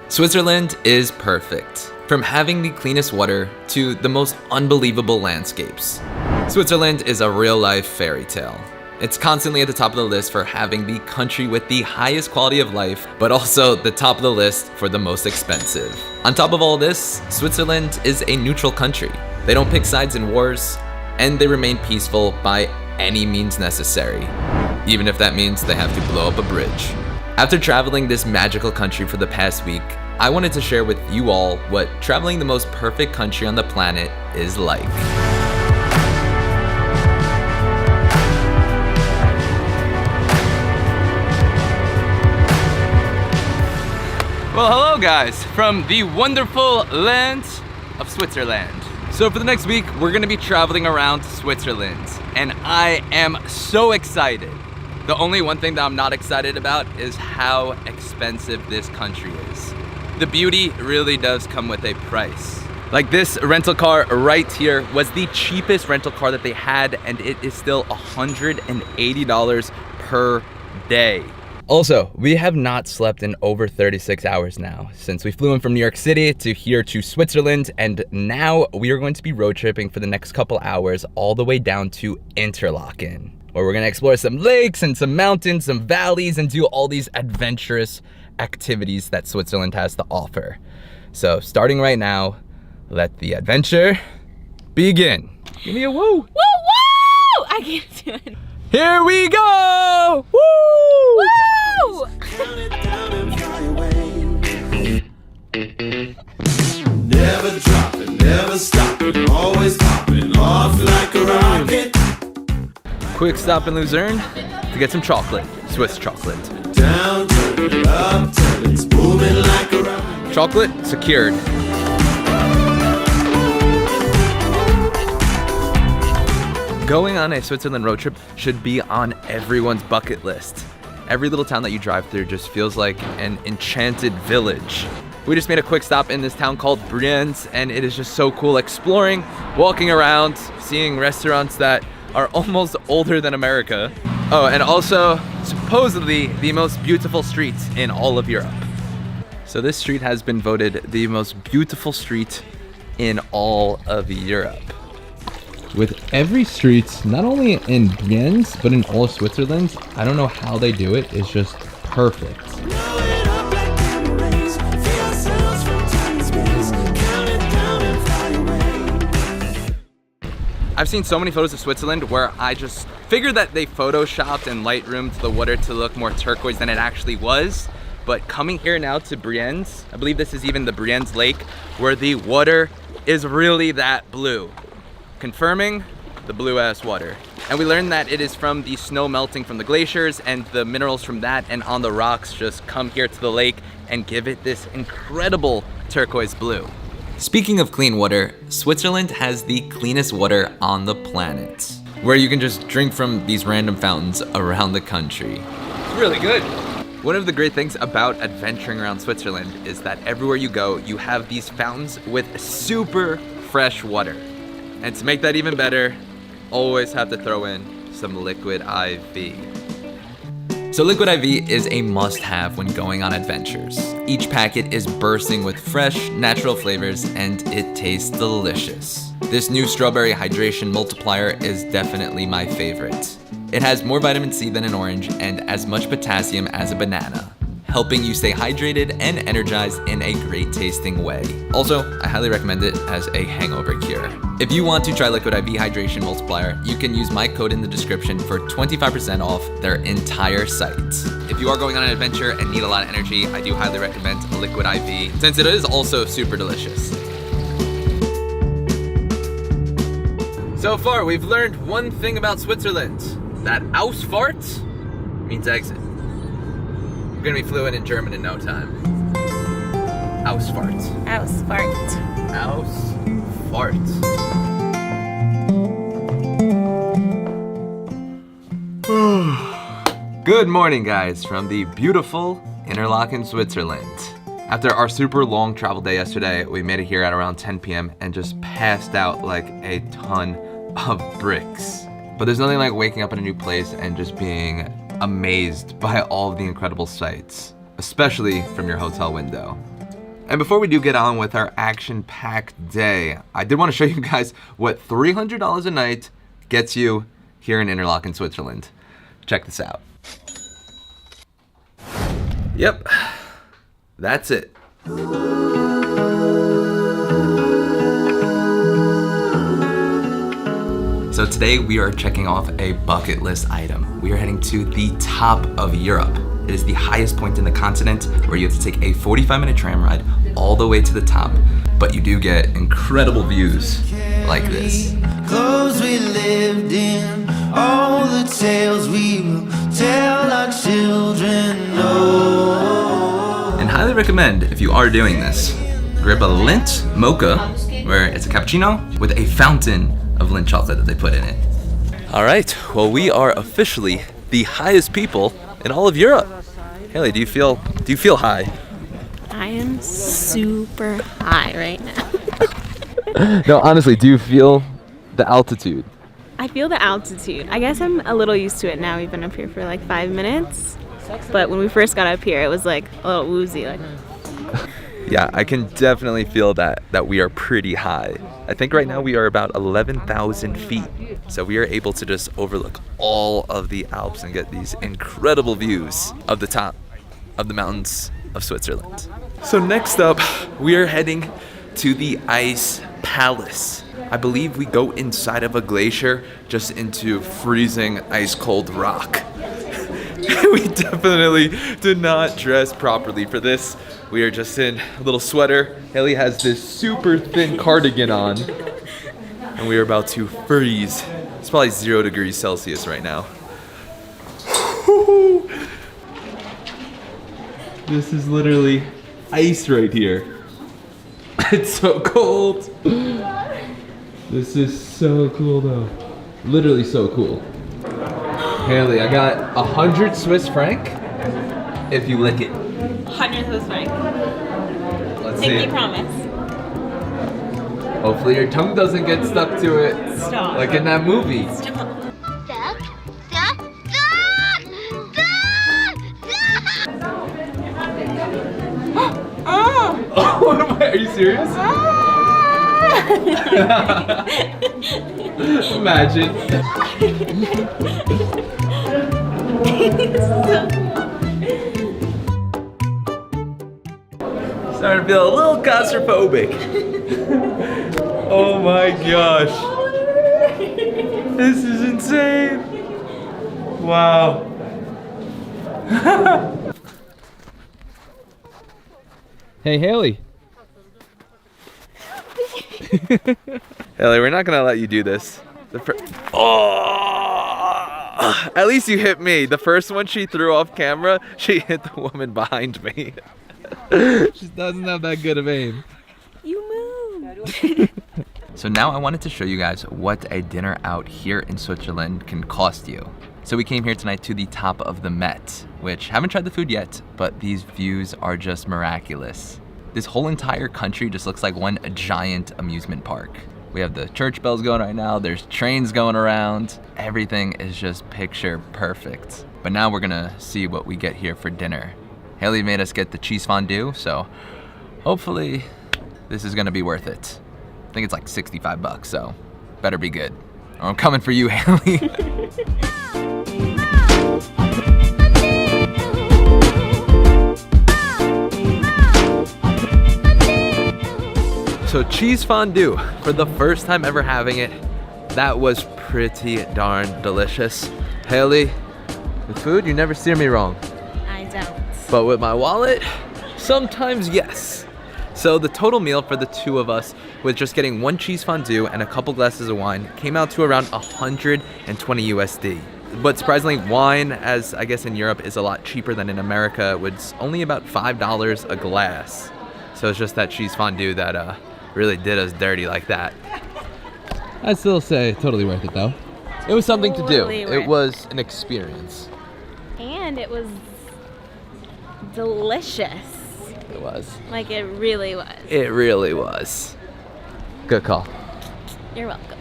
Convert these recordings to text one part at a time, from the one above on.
Switzerland is perfect. From having the cleanest water to the most unbelievable landscapes. Switzerland is a real-life fairy tale. It's constantly at the top of the list for having the country with the highest quality of life, but also the top of the list for the most expensive. On top of all this, Switzerland is a neutral country. They don't pick sides in wars, and they remain peaceful by any means necessary, even if that means they have to blow up a bridge. After traveling this magical country for the past week, I wanted to share with you all what traveling the most perfect country on the planet is like. Well, hello guys, from the wonderful land of Switzerland. So for the next week, we're gonna be traveling around Switzerland, and I am so excited. The only one thing that I'm not excited about is how expensive this country is. The beauty really does come with a price. Like this rental car right here was the cheapest rental car that they had, and it is still $180 per day. Also, we have not slept in over 36 hours now since we flew in from New York City to here to Switzerland, and now we are going to be road tripping for the next couple hours all the way down to Interlaken, where we're gonna explore some lakes and some mountains, some valleys, and do all these adventurous activities that Switzerland has to offer. So starting right now, let the adventure begin. Give me a woo. Woo woo! I can't do it. Here we go! Woo! Woo! Never dropping, never stopping, always popping off like a rocket. Quick stop in Luzerne to get some chocolate, Swiss chocolate. Down, turn it up, till it's booming like a rocket. Chocolate secured. Going on a Switzerland road trip should be on everyone's bucket list. Every little town that you drive through just feels like an enchanted village. We just made a quick stop in this town called Brienz, and it is just so cool exploring, walking around, seeing restaurants that are almost older than America. Oh, and also supposedly the most beautiful street in all of Europe. So this street has been voted the most beautiful street in all of Europe. With every street, not only in Brienz, but in all of Switzerland, I don't know how they do it, it's just perfect. Blow it up like gamma rays, feel ourselves from time and space, count it down and fly away. I've seen so many photos of Switzerland where I just figured that they photoshopped and lightroomed the water to look more turquoise than it actually was. But coming here now to Brienz, I believe this is even the Brienz Lake, where the water is really that blue. Confirming the blue ass water. And we learned that it is from the snow melting from the glaciers, and the minerals from that and on the rocks just come here to the lake and give it this incredible turquoise blue. Speaking of clean water, Switzerland has the cleanest water on the planet, where you can just drink from these random fountains around the country. It's really good. One of the great things about adventuring around Switzerland is that everywhere you go, you have these fountains with super fresh water. And to make that even better, always have to throw in some Liquid IV. So Liquid IV is a must-have when going on adventures. Each packet is bursting with fresh, natural flavors, and it tastes delicious. This new strawberry hydration multiplier is definitely my favorite. It has more vitamin C than an orange and as much potassium as a banana, helping you stay hydrated and energized in a great tasting way. Also, I highly recommend it as a hangover cure. If you want to try Liquid IV Hydration Multiplier, you can use my code in the description for 25% off their entire site. If you are going on an adventure and need a lot of energy, I do highly recommend Liquid IV, since it is also super delicious. So far, we've learned one thing about Switzerland, that Ausfahrt means exit. We're gonna be fluent in German in no time. Ausfahrt. Ausfahrt. Ausfahrt. Good morning, guys, from the beautiful Interlaken, Switzerland. After our super long travel day yesterday, we made it here at around 10 p.m. and just passed out like a ton of bricks. But there's nothing like waking up in a new place and just being amazed by all of the incredible sights, especially from your hotel window. And before we do get on with our action-packed day, I did want to show you guys what $300 a night gets you here in Interlaken, Switzerland. Check this out. Yep, that's it. So today we are checking off a bucket list item. We are heading to the top of Europe. It is the highest point in the continent where you have to take a 45-minute tram ride all the way to the top. But you do get incredible views like this. Clothes we lived in, all the tales we will tell our children. No. And highly recommend, if you are doing this, grab a Lindt mocha, where it's a cappuccino with a fountain of Lindt chocolate that they put in it. All right, well, we are officially the highest people in all of Europe. Haley, do you feel high? I am super high right now. No, honestly, do you feel the altitude? I feel the altitude. I guess I'm a little used to it now. We've been up here for like 5 minutes. But when we first got up here, it was like a little woozy. Like. Yeah, I can definitely feel that we are pretty high. I think right now we are about 11,000 feet. So we are able to just overlook all of the Alps and get these incredible views of the top of the mountains of Switzerland. So next up, we are heading to the Ice Palace. I believe we go inside of a glacier just into freezing ice cold rock. We definitely did not dress properly for this. We are just in a little sweater. Haley has this super thin cardigan on. And we are about to freeze. It's probably 0 degrees Celsius right now. This is literally ice right here. It's so cold. This is so cool though. Literally so cool. Haley, I got 100 Swiss franc if you lick it. 100 Swiss franc. Let's Take see. me promise. Hopefully your tongue doesn't get stuck to it. Stop. Like in that movie. Stop. Oh, what am I? Are you serious? Imagine. Starting to feel a little claustrophobic. Oh my gosh. This is insane. Wow. Hey, Haley. Haley, we're not gonna let you do this. Oh! At least you hit me. The first one she threw off camera, she hit the woman behind me. She doesn't have that good of aim. You moved. So now I wanted to show you guys what a dinner out here in Switzerland can cost you. So we came here tonight to the top of the Met, which haven't tried the food yet, but these views are just miraculous. This whole entire country just looks like one giant amusement park. We have the church bells going right now, there's trains going around. Everything is just picture perfect. But now we're gonna see what we get here for dinner. Haley made us get the cheese fondue, so hopefully this is gonna be worth it. I think it's like 65 bucks, so better be good. Or I'm coming for you, Haley. So cheese fondue, for the first time ever having it, that was pretty darn delicious. Haley, with food, you never steer me wrong. I don't. But with my wallet, sometimes yes. So the total meal for the two of us, with just getting one cheese fondue and a couple glasses of wine, came out to around 120 USD. But surprisingly, wine, as I guess in Europe, is a lot cheaper than in America. Was only about $5 a glass. So it's just that cheese fondue that really did us dirty like that. I'd still say totally worth it though. It was something to do. Totally It worth was an experience. And it was delicious. It was. Like it really was. It really was. Good call. You're welcome.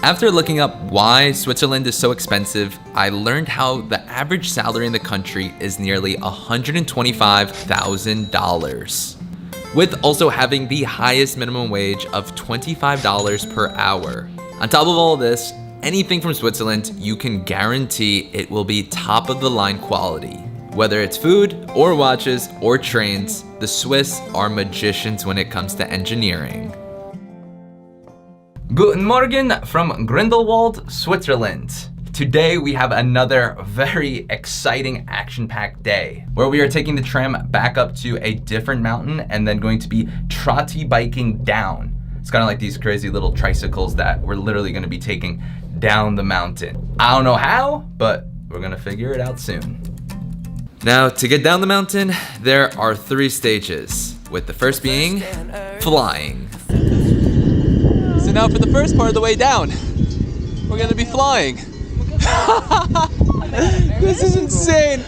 After looking up why Switzerland is so expensive, I learned how the average salary in the country is nearly $125,000. with also having the highest minimum wage of $25 per hour. On top of all this, anything from Switzerland, you can guarantee it will be top of the line quality. Whether it's food or watches or trains, the Swiss are magicians when it comes to engineering. Guten Morgen from Grindelwald, Switzerland. Today we have another very exciting action-packed day where we are taking the tram back up to a different mountain and then going to be trotty biking down. It's kind of like these crazy little tricycles that we're literally going to be taking down the mountain. I don't know how, but we're going to figure it out soon. Now, to get down the mountain, there are 3 stages, with the first being flying. So now for the first part of the way down, we're gonna be flying. This is insane.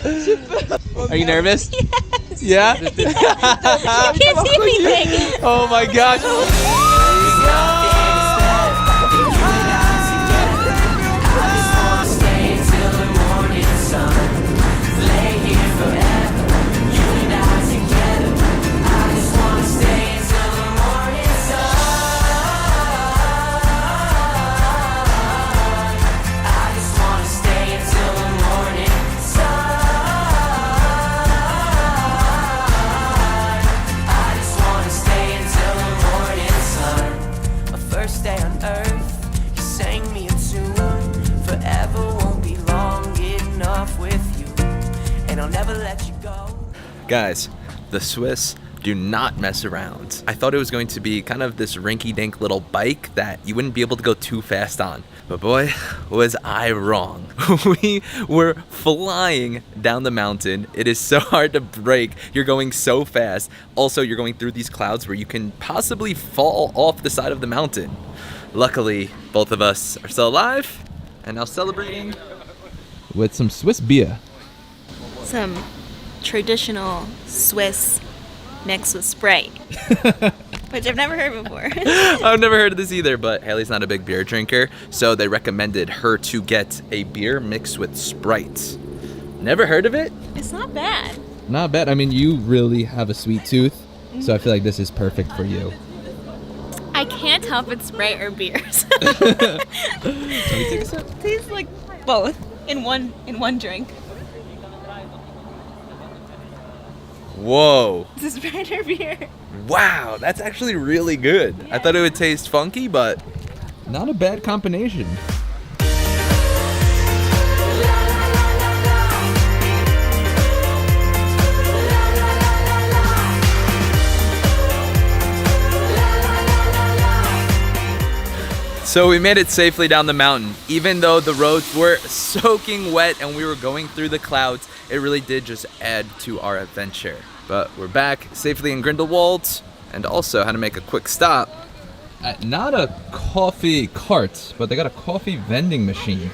Are you nervous? Yes. Yeah? I can't see anything. Oh my gosh. Guys, the Swiss do not mess around. I thought it was going to be kind of this rinky-dink little bike that you wouldn't be able to go too fast on. But boy, was I wrong. We were flying down the mountain. It is so hard to brake. You're going so fast. Also, you're going through these clouds where you can possibly fall off the side of the mountain. Luckily, both of us are still alive and now celebrating With some Swiss beer. Some traditional Swiss mixed with Sprite, which I've never heard before. I've never heard of this either, but Haley's not a big beer drinker, so they recommended her to get a beer mixed with Sprite. Never heard of it? It's not bad. Not bad. I mean, you really have a sweet tooth, so I feel like this is perfect for you. I can't tell if it's Sprite or beers. Tastes like both in one drink. Whoa. Is it Sprite or beer? Wow, that's actually really good. I thought it would taste funky, but Not a bad combination. So we made it safely down the mountain. Even though the roads were soaking wet and we were going through the clouds, it really did just add to our adventure. But we're back safely in Grindelwald, and also had to make a quick stop. Not a coffee cart, but they got a coffee vending machine.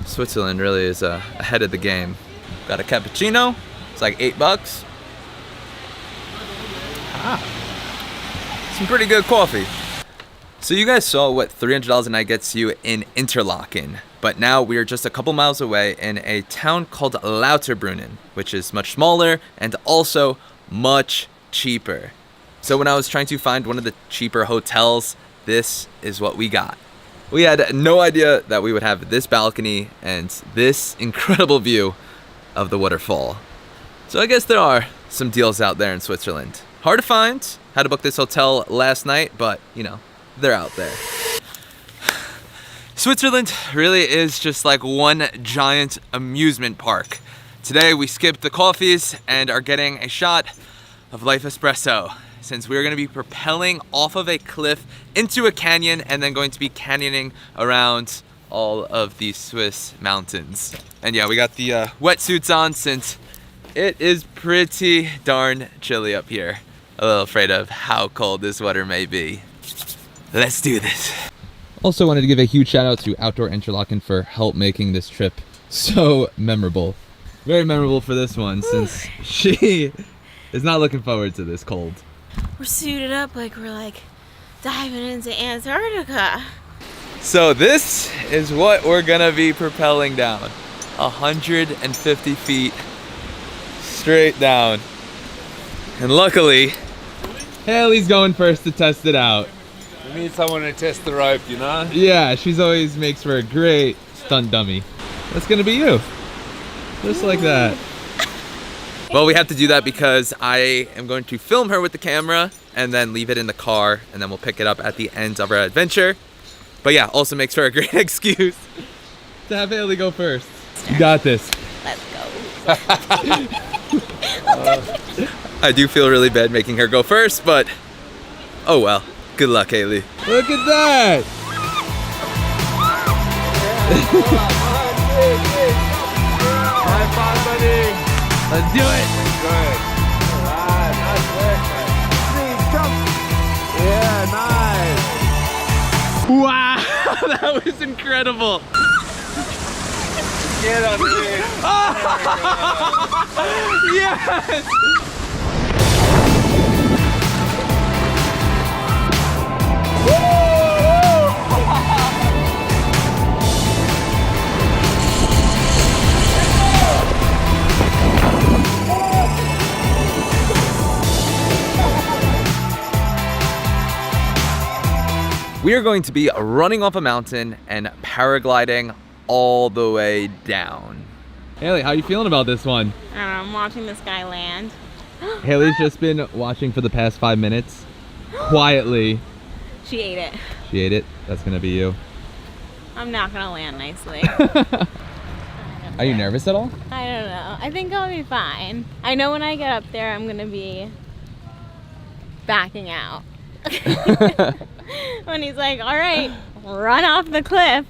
Switzerland really is ahead of the game. Got a cappuccino, it's like $8. Some pretty good coffee. So you guys saw what $300 a night gets you in Interlaken, but now we are just a couple miles away in a town called Lauterbrunnen, which is much smaller and also much cheaper. So when I was trying to find one of the cheaper hotels, this is what we got. We had no idea that we would have this balcony and this incredible view of the waterfall. So I guess there are some deals out there in Switzerland. Hard to find. Had to book this hotel last night, but you know, they're out there. Switzerland really is just like one giant amusement park. Today we skipped the coffees and are getting a shot of Life Espresso, since we're going to be propelling off of a cliff into a canyon and then going to be canyoning around all of these Swiss mountains. And yeah, we got the wetsuits on since it is pretty darn chilly up here. A little afraid of how cold this water may be. Let's do this. Also wanted to give a huge shout out to Outdoor Interlaken for help making this trip so memorable. Very memorable for this one, since she is not looking forward to this cold. We're suited up like we're like diving into Antarctica. So this is what we're gonna be propelling down. 150 feet straight down. And luckily, Haley's going first to test it out. We need someone to test the rope, you know? Yeah, she's always makes for a great stunt dummy. That's gonna be you. Just like that. Well, we have to do that because I am going to film her with the camera and then leave it in the car, and then we'll pick it up at the end of our adventure. But yeah, also makes for a great excuse To have Haley go first. You got this. Let's go. I do feel really bad making her go first, but oh well. Good luck, Haley. Look at that. High five, buddy. Let's do it. Good. Alright, nice work, mate. Please, jump. Yeah, nice. Wow, that was incredible. Get on here. Yes. We are going to be running off a mountain and paragliding all the way down. Haley, how you feeling about this one? I don't know, I'm watching this guy land. Haley's just been watching for the past 5 minutes. Quietly. She ate it. She ate it. That's gonna be you. I'm not gonna land nicely. Are you nervous at all? I don't know. I think I'll be fine. I know when I get up there, I'm gonna be backing out. When he's like, all right, run off the cliff.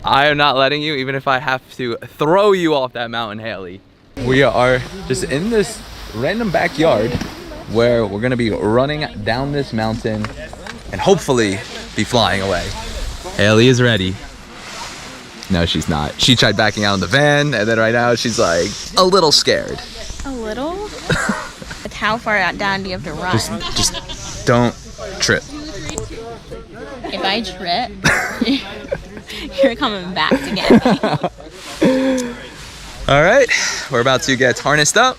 I am not letting you, even if I have to throw you off that mountain, Haley. We are just in this random backyard where we're gonna be running down this mountain and hopefully be flying away. Haley is ready. No, she's not. She tried backing out in the van, and then right now she's like a little scared. A little? Like how far down do you have to run? Just don't trip. If I trip, you're coming back to get me. All right, we're about to get harnessed up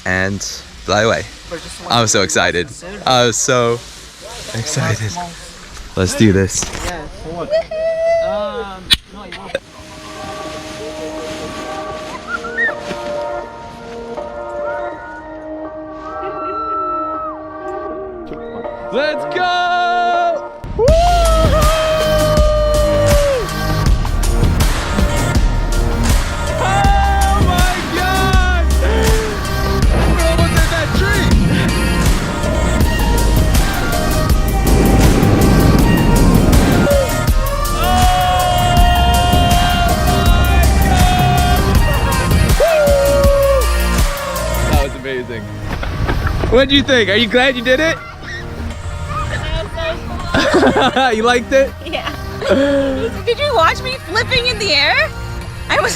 and fly away. I'm so excited. I was so excited. Let's do this. Let's go! Oh my God! We're almost at that tree! That was amazing. What'd you think? Are you glad you did it? You liked it? Yeah. Did you watch me flipping in the air? I was.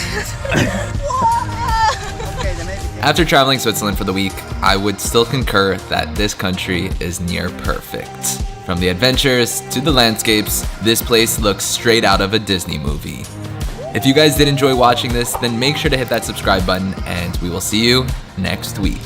After traveling Switzerland for the week, I would still concur that this country is near perfect. From the adventures to the landscapes, this place looks straight out of a Disney movie. If you guys did enjoy watching this, then make sure to hit that subscribe button, and we will see you next week.